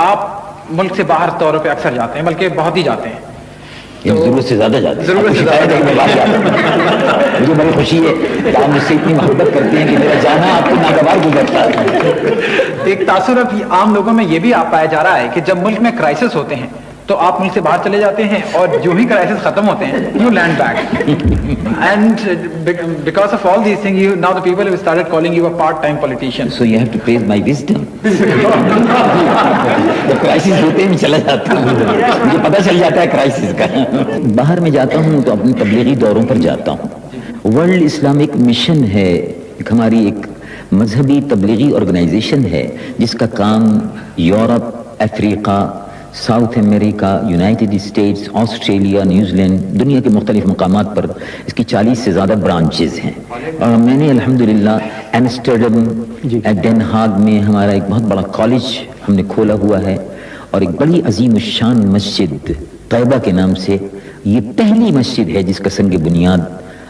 آپ ملک سے باہر طور پہ اکثر جاتے ہیں، بلکہ بہت ہی جاتے ہیں، ضرورت سے زیادہ جاتے ہیں. ضرورت سے زیادہ. مجھے بڑی خوشی ہے کہ آپ مجھ سے اتنی محبت کرتے ہیں کہ میرا جانا آپ کو ناگوار گزرتا ہے. ایک تاثر اب عام لوگوں میں یہ بھی پایا جا رہا ہے کہ جب ملک میں کرائسس ہوتے ہیں تو آپ ملک سے باہر چلے جاتے ہیں، اور جو ہی کرائسس ختم ہوتے ہیں you land back. And because of all these things now the people have started calling you a part time politician. So you have to praise my wisdom. جب کرائسس ہوتے ہیں میں چلا جاتا ہوں، مجھے پتہ چل جاتا ہے کرائسس کا. باہر میں جاتا ہوں تو اپنی تبلیغی دوروں پر جاتا ہوں. ورلڈ اسلامک مشن ہے ہماری ایک مذہبی تبلیغی آرگنائزیشن ہے جس کا کام Europe, Africa, South America, United States, Australia, New Zealand, دنیا کے مختلف مقامات پر اس کی 40 سے زیادہ برانچز ہیں. اور میں نے الحمدللہ ایمسٹرڈم، ڈین ہاگ میں ہمارا ایک بہت بڑا کالج ہم نے کھولا ہوا ہے، اور ایک بڑی عظیم الشان مسجد طیبہ کے نام سے. یہ پہلی مسجد ہے جس کا سنگ بنیاد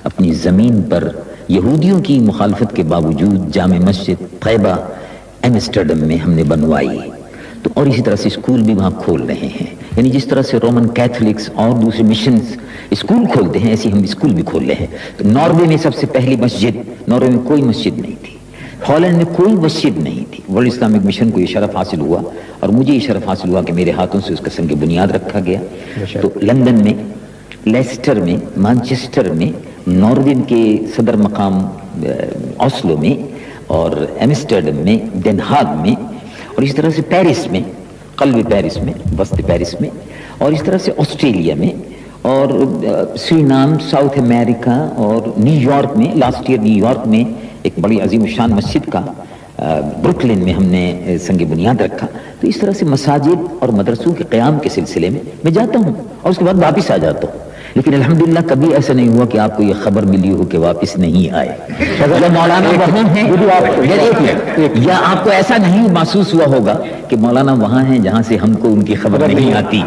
اپنی زمین پر یہودیوں کی مخالفت کے باوجود جامع مسجد طیبہ ایمسٹرڈم میں ہم نے بنوائی. تو اور اسی طرح سے اسکول بھی وہاں کھول رہے ہیں. یعنی جس طرح سے رومن کیتھولکس اور دوسرے مشنز اسکول کھولتے ہیں، ایسے ہم اسکول بھی کھول رہے ہیں. تو ناروے میں سب سے پہلی مسجد، ناروے میں کوئی مسجد نہیں تھی، ہالینڈ میں کوئی مسجد نہیں تھی. ورلڈ اسلامک مشن کو یہ شرف حاصل ہوا، اور مجھے یہ شرف حاصل ہوا کہ میرے ہاتھوں سے اس کا سنگ بنیاد رکھا گیا. تو لندن میں، لیسٹر میں، مانچسٹر میں، ناروے کے صدر مقام اوسلو میں، اور ایمسٹرڈم میں، ڈین ہاگ میں، اور اس طرح سے پیرس میں، قلب پیرس میں، وسط پیرس میں، اور اس طرح سے آسٹریلیا میں، اور سرینام، ساؤتھ امریکہ، اور نیو یارک میں. لاسٹ ایئر نیو یارک میں ایک بڑی عظیم الشان مسجد کا بروکلن میں ہم نے سنگ بنیاد رکھا. تو اس طرح سے مساجد اور مدرسوں کے قیام کے سلسلے میں جاتا ہوں، اور اس کے بعد واپس آ جاتا ہوں. لیکن الحمدللہ کبھی ایسا نہیں ہوا کہ آپ کو یہ خبر ملی ہو کہ واپس نہیں آئے. اگر مولانا وہاں ہیں، یا آپ کو ایسا نہیں محسوس ہوا ہوگا کہ مولانا وہاں ہیں جہاں سے ہم کو ان کی خبر نہیں آتی.